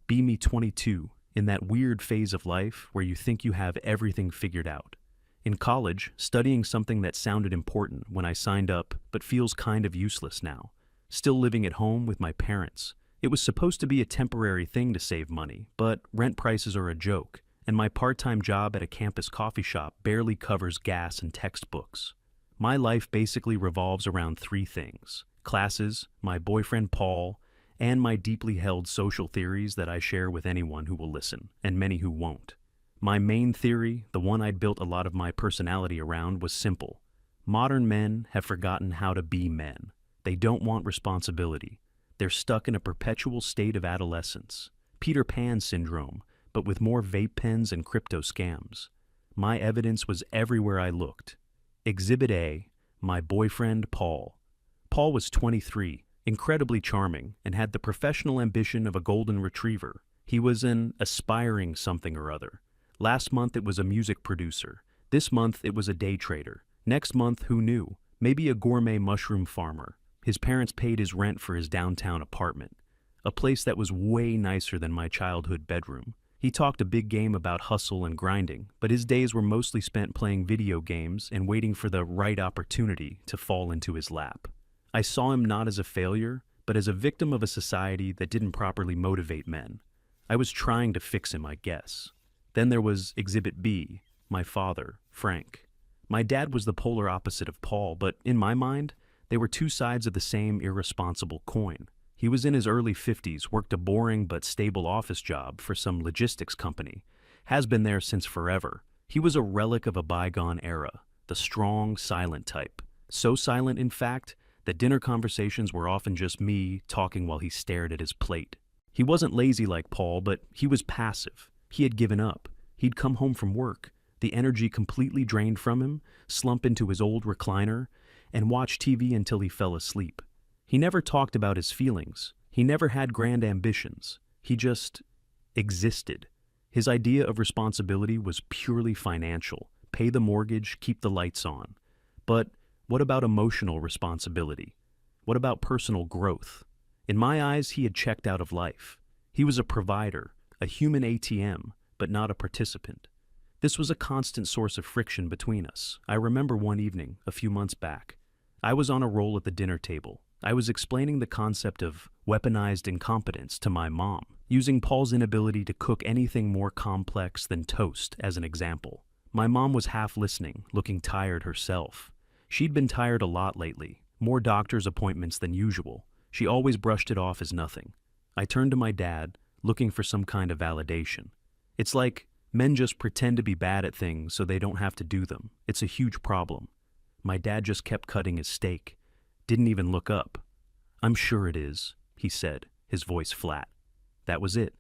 Be me 22, in that weird phase of life where you think you have everything figured out. In college, studying something that sounded important when I signed up but feels kind of useless now. Still living at home with my parents. It was supposed to be a temporary thing to save money, but rent prices are a joke, and my part-time job at a campus coffee shop barely covers gas and textbooks. My life basically revolves around three things: classes, my boyfriend Paul, and my deeply held social theories that I share with anyone who will listen, and many who won't. My main theory, the one I'd built a lot of my personality around, was simple. Modern men have forgotten how to be men. They don't want responsibility. They're stuck in a perpetual state of adolescence. Peter Pan syndrome, but with more vape pens and crypto scams. My evidence was everywhere I looked. Exhibit A, my boyfriend Paul. Paul was 23, incredibly charming, and had the professional ambition of a golden retriever. He was an aspiring something or other. Last month it was a music producer. This month it was a day trader. Next month, who knew? Maybe a gourmet mushroom farmer. His parents paid his rent for his downtown apartment, a place that was way nicer than my childhood bedroom. He talked a big game about hustle and grinding, but his days were mostly spent playing video games and waiting for the right opportunity to fall into his lap. I saw him not as a failure, but as a victim of a society that didn't properly motivate men. I was trying to fix him, I guess. Then there was Exhibit B, my father, Frank. My dad was the polar opposite of Paul, but in my mind, they were two sides of the same irresponsible coin. He was in his early 50s, worked a boring but stable office job for some logistics company, has been there since forever. He was a relic of a bygone era, the strong, silent type. So silent, in fact, that dinner conversations were often just me talking while he stared at his plate. He wasn't lazy like Paul, but he was passive. He had given up. He'd come home from work, the energy completely drained from him, slump into his old recliner, and watch TV until he fell asleep. He never talked about his feelings. He never had grand ambitions. He just existed. His idea of responsibility was purely financial. Pay the mortgage, keep the lights on. But what about emotional responsibility? What about personal growth? In my eyes, he had checked out of life. He was a provider, a human ATM, but not a participant. This was a constant source of friction between us. I remember one evening, a few months back. I was on a roll at the dinner table. I was explaining the concept of weaponized incompetence to my mom, using Paul's inability to cook anything more complex than toast as an example. My mom was half listening, looking tired herself. She'd been tired a lot lately, more doctor's appointments than usual. She always brushed it off as nothing. I turned to my dad, looking for some kind of validation. It's like men just pretend to be bad at things so they don't have to do them. It's a huge problem. My dad just kept cutting his steak. Didn't even look up. "I'm sure it is," he said, his voice flat. That was it.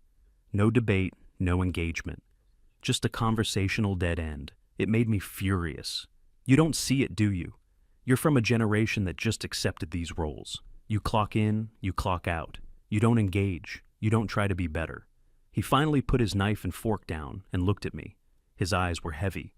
No debate, no engagement. Just a conversational dead end. It made me furious. You don't see it, do you? You're from a generation that just accepted these roles. You clock in, you clock out. You don't engage. You don't try to be better. He finally put his knife and fork down and looked at me. His eyes were heavy.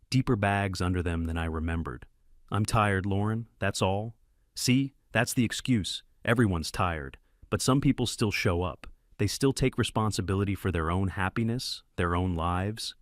Deeper bags under them than I remembered. "I'm tired, Lauren, that's all. See, that's the excuse. Everyone's tired. But some people still show up. They still take responsibility for their own happiness, their own lives."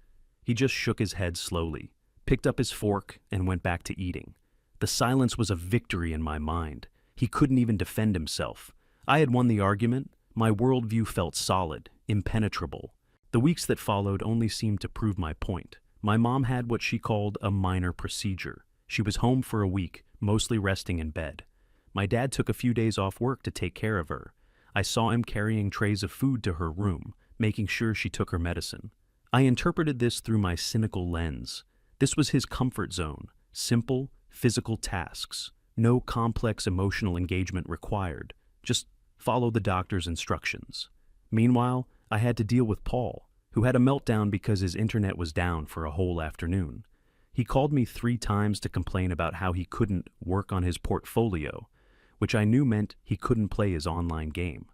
He just shook his head slowly, picked up his fork, and went back to eating. The silence was a victory in my mind. He couldn't even defend himself. I had won the argument. My worldview felt solid, impenetrable. The weeks that followed only seemed to prove my point. My mom had what she called a minor procedure. She was home for a week, mostly resting in bed. My dad took a few days off work to take care of her. I saw him carrying trays of food to her room, making sure she took her medicine. I interpreted this through my cynical lens. This was his comfort zone, simple, physical tasks, no complex emotional engagement required, just follow the doctor's instructions. Meanwhile, I had to deal with Paul, who had a meltdown because his internet was down for a whole afternoon. He called me 3 times to complain about how he couldn't work on his portfolio, which I knew meant he couldn't play his online game.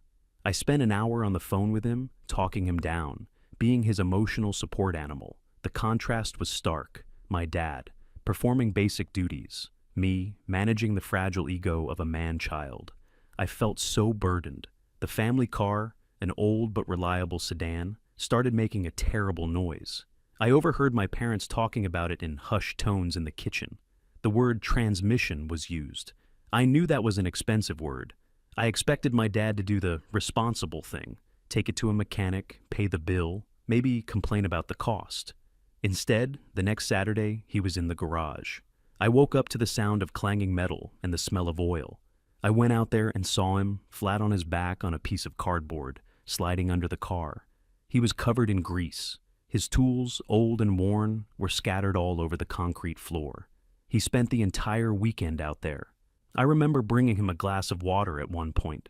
I spent an hour on the phone with him, talking him down, being his emotional support animal. The contrast was stark. My dad, performing basic duties. Me, managing the fragile ego of a man-child. I felt so burdened. The family car, an old but reliable sedan, started making a terrible noise. I overheard my parents talking about it in hushed tones in the kitchen. The word transmission was used. I knew that was an expensive word. I expected my dad to do the responsible thing, take it to a mechanic, pay the bill, maybe complain about the cost. Instead, the next Saturday, he was in the garage. I woke up to the sound of clanging metal and the smell of oil. I went out there and saw him, flat on his back on a piece of cardboard, sliding under the car. He was covered in grease. His tools, old and worn, were scattered all over the concrete floor. He spent the entire weekend out there. I remember bringing him a glass of water at one point.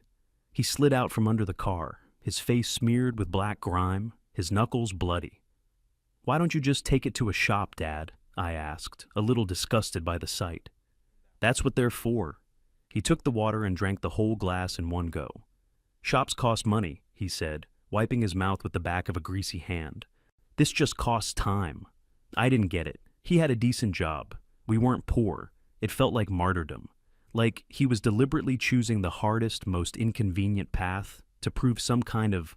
He slid out from under the car, his face smeared with black grime, his knuckles bloody. "Why don't you just take it to a shop, Dad?" I asked, a little disgusted by the sight. "That's what they're for." He took the water and drank the whole glass in one go. "Shops cost money," he said, wiping his mouth with the back of a greasy hand. "This just costs time." I didn't get it. He had a decent job. We weren't poor. It felt like martyrdom. Like he was deliberately choosing the hardest, most inconvenient path to prove some kind of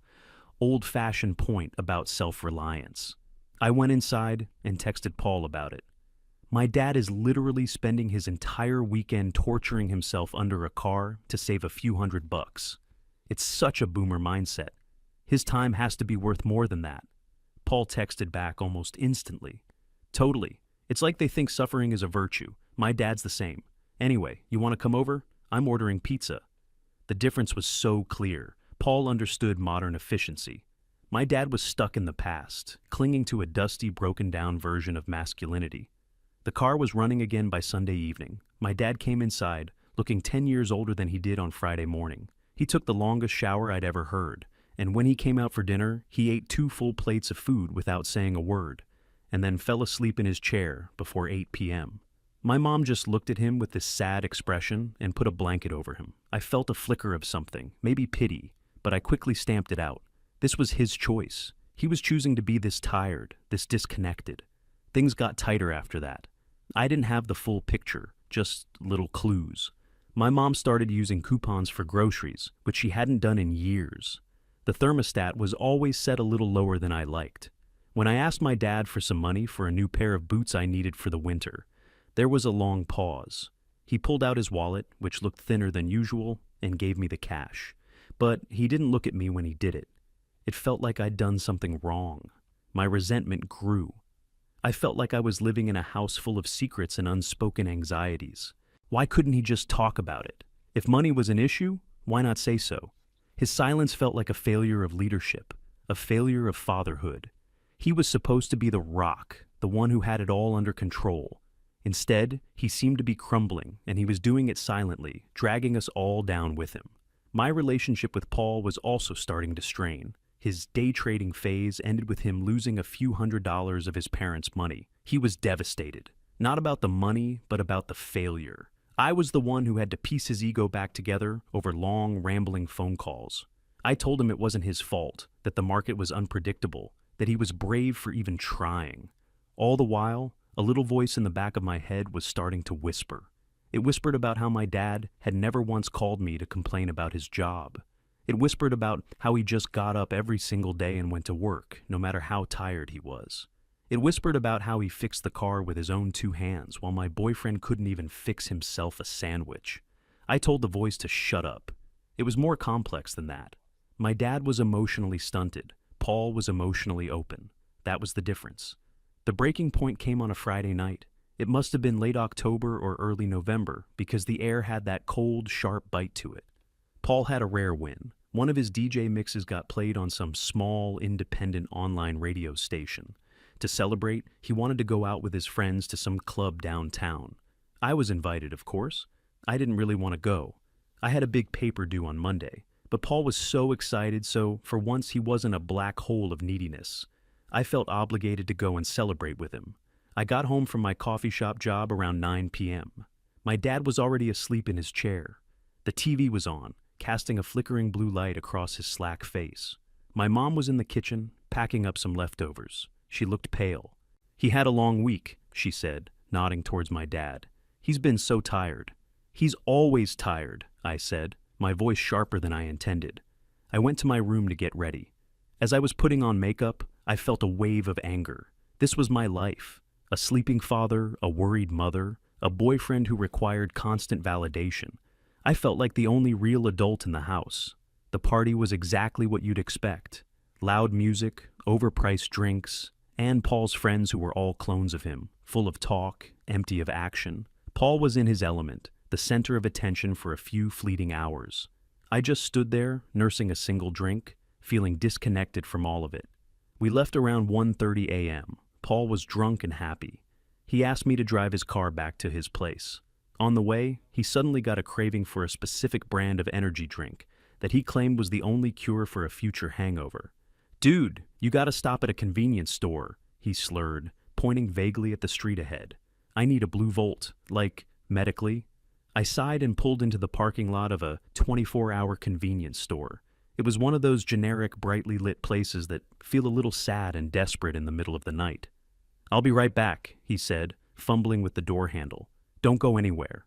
old-fashioned point about self-reliance. I went inside and texted Paul about it. "My dad is literally spending his entire weekend torturing himself under a car to save a few $100. It's such a boomer mindset. His time has to be worth more than that." Paul texted back almost instantly. "Totally. It's like they think suffering is a virtue. My dad's the same. Anyway, you want to come over? I'm ordering pizza." The difference was so clear. Paul understood modern efficiency. My dad was stuck in the past, clinging to a dusty, broken-down version of masculinity. The car was running again by Sunday evening. My dad came inside, looking 10 years older than he did on Friday morning. He took the longest shower I'd ever heard, and when he came out for dinner, he ate 2 full plates of food without saying a word, and then fell asleep in his chair before 8 p.m. My mom just looked at him with this sad expression and put a blanket over him. I felt a flicker of something, maybe pity, but I quickly stamped it out. This was his choice. He was choosing to be this tired, this disconnected. Things got tighter after that. I didn't have the full picture, just little clues. My mom started using coupons for groceries, which she hadn't done in years. The thermostat was always set a little lower than I liked. When I asked my dad for some money for a new pair of boots I needed for the winter, there was a long pause. He pulled out his wallet, which looked thinner than usual, and gave me the cash. But he didn't look at me when he did it. It felt like I'd done something wrong. My resentment grew. I felt like I was living in a house full of secrets and unspoken anxieties. Why couldn't he just talk about it? If money was an issue, why not say so? His silence felt like a failure of leadership, a failure of fatherhood. He was supposed to be the rock, the one who had it all under control. Instead, he seemed to be crumbling, and he was doing it silently, dragging us all down with him. My relationship with Paul was also starting to strain. His day trading phase ended with him losing a few $100s of his parents' money. He was devastated. Not about the money, but about the failure. I was the one who had to piece his ego back together over long, rambling phone calls. I told him it wasn't his fault, that the market was unpredictable, that he was brave for even trying. All the while, a little voice in the back of my head was starting to whisper. It whispered about how my dad had never once called me to complain about his job. It whispered about how he just got up every single day and went to work, no matter how tired he was. It whispered about how he fixed the car with his own 2 hands, while my boyfriend couldn't even fix himself a sandwich. I told the voice to shut up. It was more complex than that. My dad was emotionally stunted. Paul was emotionally open. That was the difference. The breaking point came on a Friday night. It must have been late October or early November, because the air had that cold, sharp bite to it. Paul had a rare win. One of his DJ mixes got played on some small, independent online radio station. To celebrate, he wanted to go out with his friends to some club downtown. I was invited, of course. I didn't really want to go. I had a big paper due on Monday, but Paul was so excited, so for once he wasn't a black hole of neediness. I felt obligated to go and celebrate with him. I got home from my coffee shop job around 9 p.m. My dad was already asleep in his chair. The TV was on, casting a flickering blue light across his slack face. My mom was in the kitchen, packing up some leftovers. She looked pale. "He had a long week," she said, nodding towards my dad. "He's been so tired." "He's always tired," I said, my voice sharper than I intended. I went to my room to get ready. As I was putting on makeup, I felt a wave of anger. This was my life. A sleeping father, a worried mother, a boyfriend who required constant validation. I felt like the only real adult in the house. The party was exactly what you'd expect. Loud music, overpriced drinks, and Paul's friends who were all clones of him, full of talk, empty of action. Paul was in his element, the center of attention for a few fleeting hours. I just stood there, nursing a single drink, feeling disconnected from all of it. We left around 1:30 a.m. Paul was drunk and happy. He asked me to drive his car back to his place. On the way, he suddenly got a craving for a specific brand of energy drink that he claimed was the only cure for a future hangover. "Dude, you gotta stop at a convenience store," he slurred, pointing vaguely at the street ahead. "I need a Blue Volt, like, medically." I sighed and pulled into the parking lot of a 24-hour convenience store. It was one of those generic, brightly lit places that feel a little sad and desperate in the middle of the night. "I'll be right back," he said, fumbling with the door handle. "Don't go anywhere."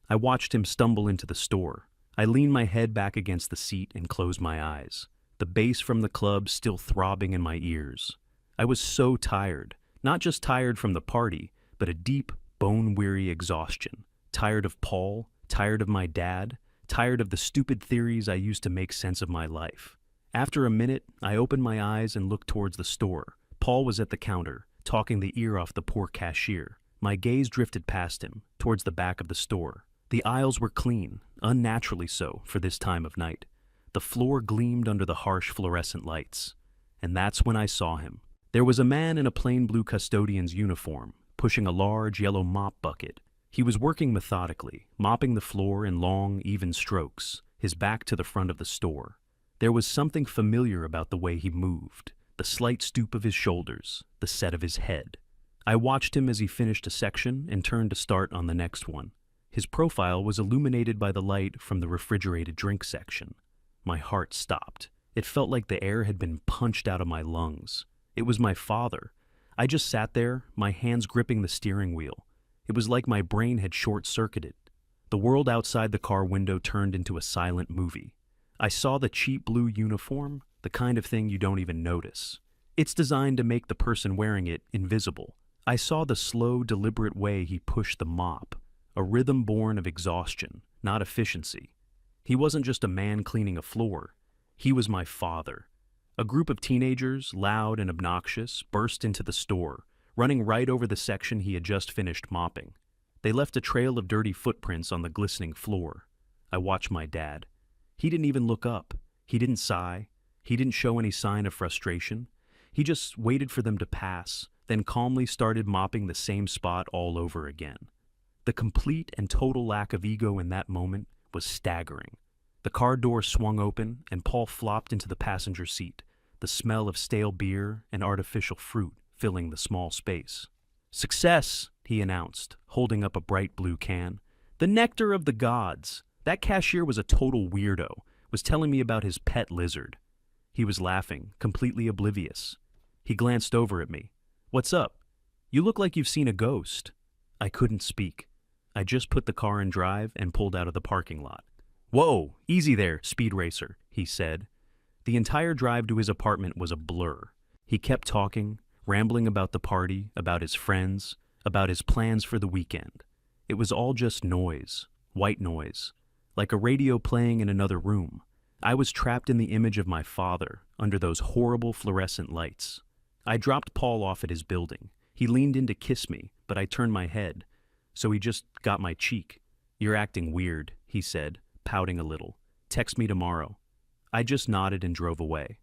I watched him stumble into the store. I leaned my head back against the seat and closed my eyes, the bass from the club still throbbing in my ears. I was so tired, not just tired from the party, but a deep, bone-weary exhaustion. Tired of Paul, tired of my dad, tired of the stupid theories I used to make sense of my life. After a minute, I opened my eyes and looked towards the store. Paul was at the counter, talking the ear off the poor cashier. My gaze drifted past him, towards the back of the store. The aisles were clean, unnaturally so for this time of night. The floor gleamed under the harsh fluorescent lights. And that's when I saw him. There was a man in a plain blue custodian's uniform, pushing a large yellow mop bucket. He was working methodically, mopping the floor in long, even strokes, his back to the front of the store. There was something familiar about the way he moved, the slight stoop of his shoulders, the set of his head. I watched him as he finished a section and turned to start on the next one. His profile was illuminated by the light from the refrigerated drink section. My heart stopped. It felt like the air had been punched out of my lungs. It was my father. I just sat there, my hands gripping the steering wheel. It was like my brain had short-circuited. The world outside the car window turned into a silent movie. I saw the cheap blue uniform, the kind of thing you don't even notice. It's designed to make the person wearing it invisible. I saw the slow, deliberate way he pushed the mop, a rhythm born of exhaustion, not efficiency. He wasn't just a man cleaning a floor. He was my father. A group of teenagers, loud and obnoxious, burst into the store, running right over the section he had just finished mopping. They left a trail of dirty footprints on the glistening floor. I watched my dad. He didn't even look up. He didn't sigh. He didn't show any sign of frustration. He just waited for them to pass, then calmly started mopping the same spot all over again. The complete and total lack of ego in that moment was staggering. The car door swung open, and Paul flopped into the passenger seat, the smell of stale beer and artificial fruit filling the small space. "Success," he announced, holding up a bright blue can. "The nectar of the gods." That cashier was a total weirdo, was telling me about his pet lizard. He was laughing, completely oblivious. He glanced over at me. "What's up? You look like you've seen a ghost." I couldn't speak. I just put the car in drive and pulled out of the parking lot. "Whoa, easy there, speed racer," he said. The entire drive to his apartment was a blur. He kept talking, rambling about the party, about his friends, about his plans for the weekend. It was all just noise, white noise, like a radio playing in another room. I was trapped in the image of my father, under those horrible fluorescent lights. I dropped Paul off at his building. He leaned in to kiss me, but I turned my head, so he just got my cheek. "You're acting weird," he said, pouting a little. "Text me tomorrow." I just nodded and drove away.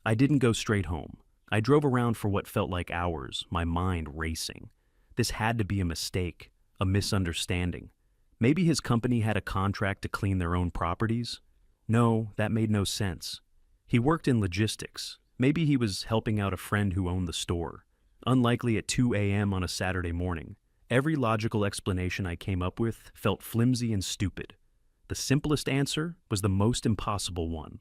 I didn't go straight home. I drove around for what felt like hours, my mind racing. This had to be a mistake, a misunderstanding. Maybe his company had a contract to clean their own properties? No, that made no sense. He worked in logistics. Maybe he was helping out a friend who owned the store. Unlikely at 2 a.m. on a Saturday morning. Every logical explanation I came up with felt flimsy and stupid. The simplest answer was the most impossible one.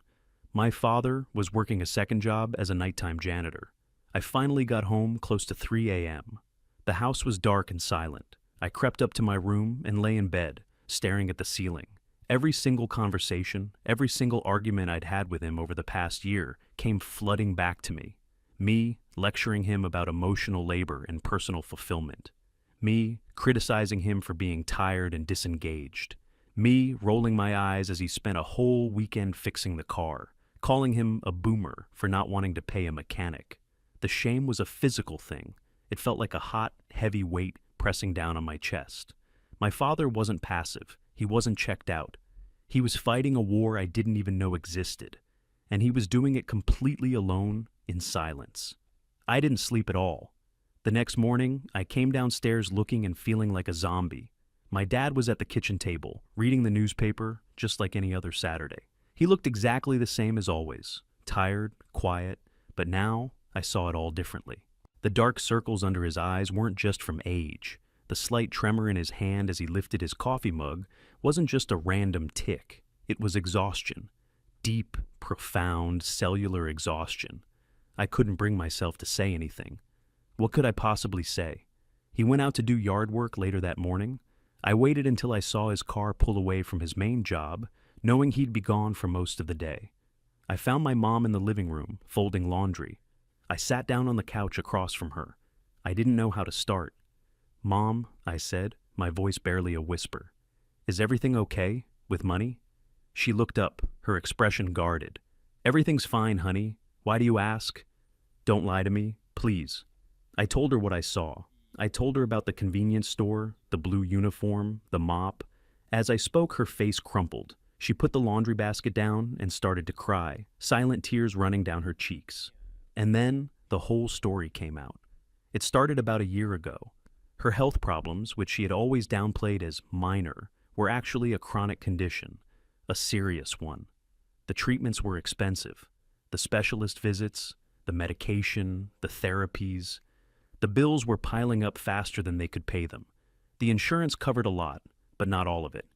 My father was working a second job as a nighttime janitor. I finally got home close to 3 a.m. The house was dark and silent. I crept up to my room and lay in bed, staring at the ceiling. Every single conversation, every single argument I'd had with him over the past year came flooding back to me. Me lecturing him about emotional labor and personal fulfillment. Me criticizing him for being tired and disengaged. Me rolling my eyes as he spent a whole weekend fixing the car, calling him a boomer for not wanting to pay a mechanic. The shame was a physical thing. It felt like a hot, heavy weight pressing down on my chest. My father wasn't passive. He wasn't checked out. He was fighting a war I didn't even know existed, and he was doing it completely alone in silence. I didn't sleep at all. The next morning, I came downstairs looking and feeling like a zombie. My dad was at the kitchen table, reading the newspaper, just like any other Saturday. He looked exactly the same as always, tired, quiet, but now I saw it all differently. The dark circles under his eyes weren't just from age. The slight tremor in his hand as he lifted his coffee mug wasn't just a random tick. It was exhaustion. Deep, profound, cellular exhaustion. I couldn't bring myself to say anything. What could I possibly say? He went out to do yard work later that morning. I waited until I saw his car pull away from his main job, knowing he'd be gone for most of the day. I found my mom in the living room, folding laundry. I sat down on the couch across from her. I didn't know how to start. "Mom," I said, my voice barely a whisper. "Is everything okay with money?" She looked up, her expression guarded. "Everything's fine, honey. Why do you ask?" "Don't lie to me, please." I told her what I saw. I told her about the convenience store, the blue uniform, the mop. As I spoke, her face crumpled. She put the laundry basket down and started to cry, silent tears running down her cheeks. And then the whole story came out. It started about a year ago. Her health problems, which she had always downplayed as minor, were actually a chronic condition, a serious one. The treatments were expensive. The specialist visits, the medication, the therapies. The bills were piling up faster than they could pay them. The insurance covered a lot, but not all of it.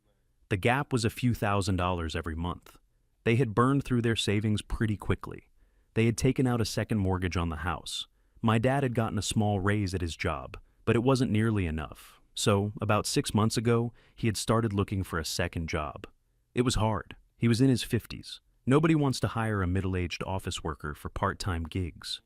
The gap was a few $1,000s every month. They had burned through their savings pretty quickly. They had taken out a second mortgage on the house. My dad had gotten a small raise at his job, but it wasn't nearly enough. So, about 6 months ago, he had started looking for a second job. It was hard. He was in his 50s. Nobody wants to hire a middle-aged office worker for part-time gigs.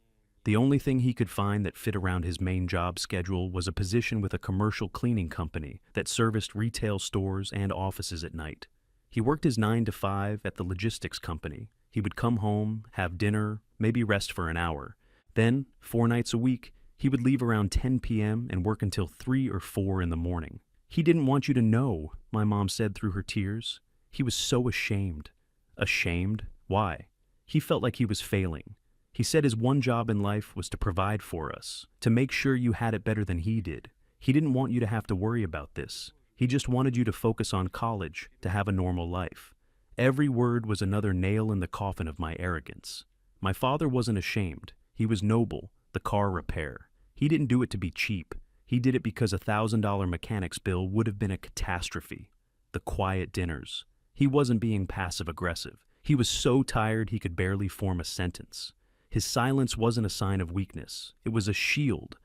The only thing he could find that fit around his main job schedule was a position with a commercial cleaning company that serviced retail stores and offices at night. He worked his 9 to 5 at the logistics company. He would come home, have dinner, maybe rest for an hour. Then, 4 nights a week, he would leave around 10 p.m. and work until 3 or 4 in the morning. "He didn't want you to know," my mom said through her tears. He was so ashamed. Ashamed? Why? He felt like he was failing. He said his one job in life was to provide for us, to make sure you had it better than he did. He didn't want you to have to worry about this. He just wanted you to focus on college, to have a normal life. Every word was another nail in the coffin of my arrogance. My father wasn't ashamed. He was noble, the car repair. He didn't do it to be cheap. He did it because a $1,000 mechanic's bill would have been a catastrophe. The quiet dinners. He wasn't being passive-aggressive. He was so tired he could barely form a sentence. His silence wasn't a sign of weakness. It was a shield,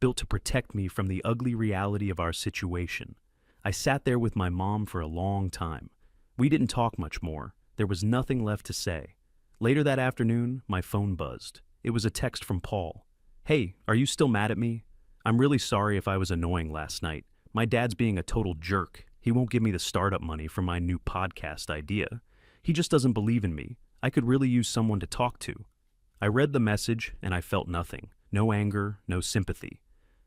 built to protect me from the ugly reality of our situation. I sat there with my mom for a long time. We didn't talk much more. There was nothing left to say. Later that afternoon, my phone buzzed. It was a text from Paul. "Hey, are you still mad at me? I'm really sorry if I was annoying last night. My dad's being a total jerk. He won't give me the startup money for my new podcast idea. He just doesn't believe in me. I could really use someone to talk to." I read the message and I felt nothing. No anger, no sympathy.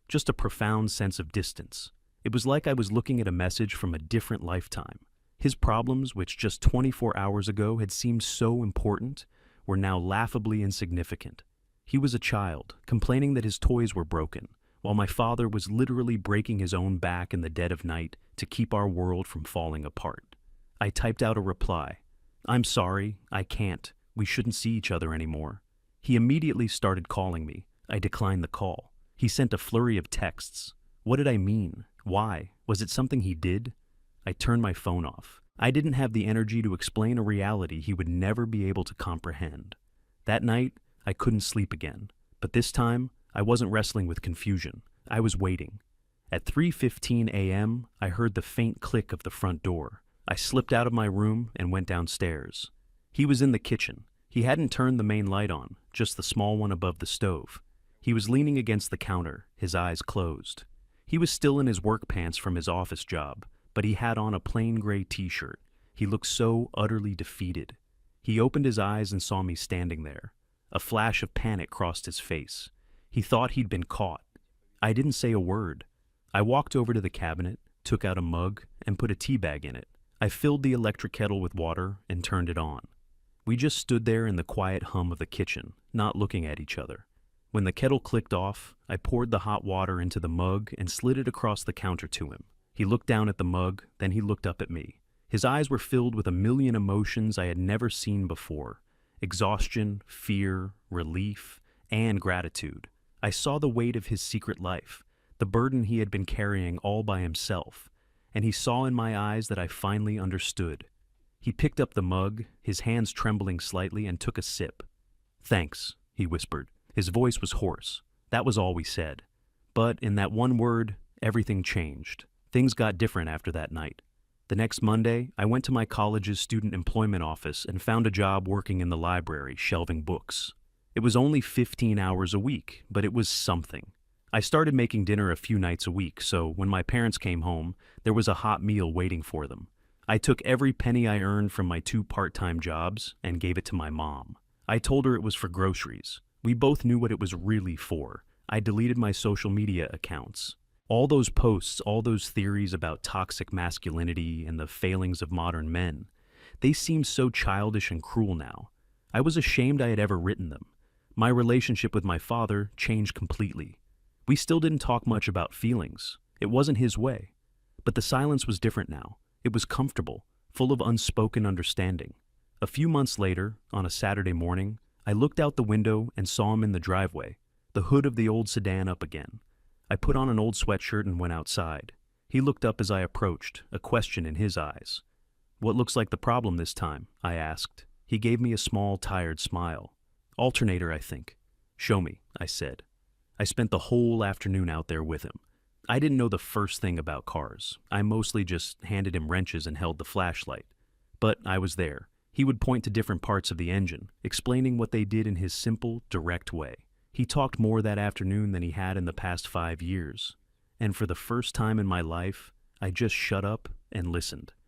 Just a profound sense of distance. It was like I was looking at a message from a different lifetime. His problems, which just 24 hours ago had seemed so important, were now laughably insignificant. He was a child, complaining that his toys were broken, while my father was literally breaking his own back in the dead of night to keep our world from falling apart. I typed out a reply. "I'm sorry, I can't. We shouldn't see each other anymore." He immediately started calling me. I declined the call. He sent a flurry of texts. What did I mean? Why? Was it something he did? I turned my phone off. I didn't have the energy to explain a reality he would never be able to comprehend. That night, I couldn't sleep again. But this time, I wasn't wrestling with confusion. I was waiting. At 3:15 a.m., I heard the faint click of the front door. I slipped out of my room and went downstairs. He was in the kitchen. He hadn't turned the main light on, just the small one above the stove. He was leaning against the counter, his eyes closed. He was still in his work pants from his office job, but he had on a plain gray t-shirt. He looked so utterly defeated. He opened his eyes and saw me standing there. A flash of panic crossed his face. He thought he'd been caught. I didn't say a word. I walked over to the cabinet, took out a mug, and put a tea bag in it. I filled the electric kettle with water and turned it on. We just stood there in the quiet hum of the kitchen, not looking at each other. When the kettle clicked off, I poured the hot water into the mug and slid it across the counter to him. He looked down at the mug, then he looked up at me. His eyes were filled with a million emotions I had never seen before. Exhaustion, fear, relief, and gratitude. I saw the weight of his secret life, the burden he had been carrying all by himself, and he saw in my eyes that I finally understood. He picked up the mug, his hands trembling slightly, and took a sip. "Thanks," he whispered. His voice was hoarse. That was all we said. But in that one word, everything changed. Things got different after that night. The next Monday, I went to my college's student employment office and found a job working in the library, shelving books. It was only 15 hours a week, but it was something. I started making dinner a few nights a week, so when my parents came home, there was a hot meal waiting for them. I took every penny I earned from my 2 part-time jobs and gave it to my mom. I told her it was for groceries. We both knew what it was really for. I deleted my social media accounts. All those posts, all those theories about toxic masculinity and the failings of modern men, they seemed so childish and cruel now. I was ashamed I had ever written them. My relationship with my father changed completely. We still didn't talk much about feelings. It wasn't his way. But the silence was different now. It was comfortable, full of unspoken understanding. A few months later, on a Saturday morning, I looked out the window and saw him in the driveway, the hood of the old sedan up again. I put on an old sweatshirt and went outside. He looked up as I approached, a question in his eyes. "What looks like the problem this time?" I asked. He gave me a small, tired smile. "Alternator, I think." "Show me," I said. I spent the whole afternoon out there with him. I didn't know the first thing about cars. I mostly just handed him wrenches and held the flashlight. But I was there. He would point to different parts of the engine, explaining what they did in his simple, direct way. He talked more that afternoon than he had in the past 5 years. And for the first time in my life, I just shut up and listened.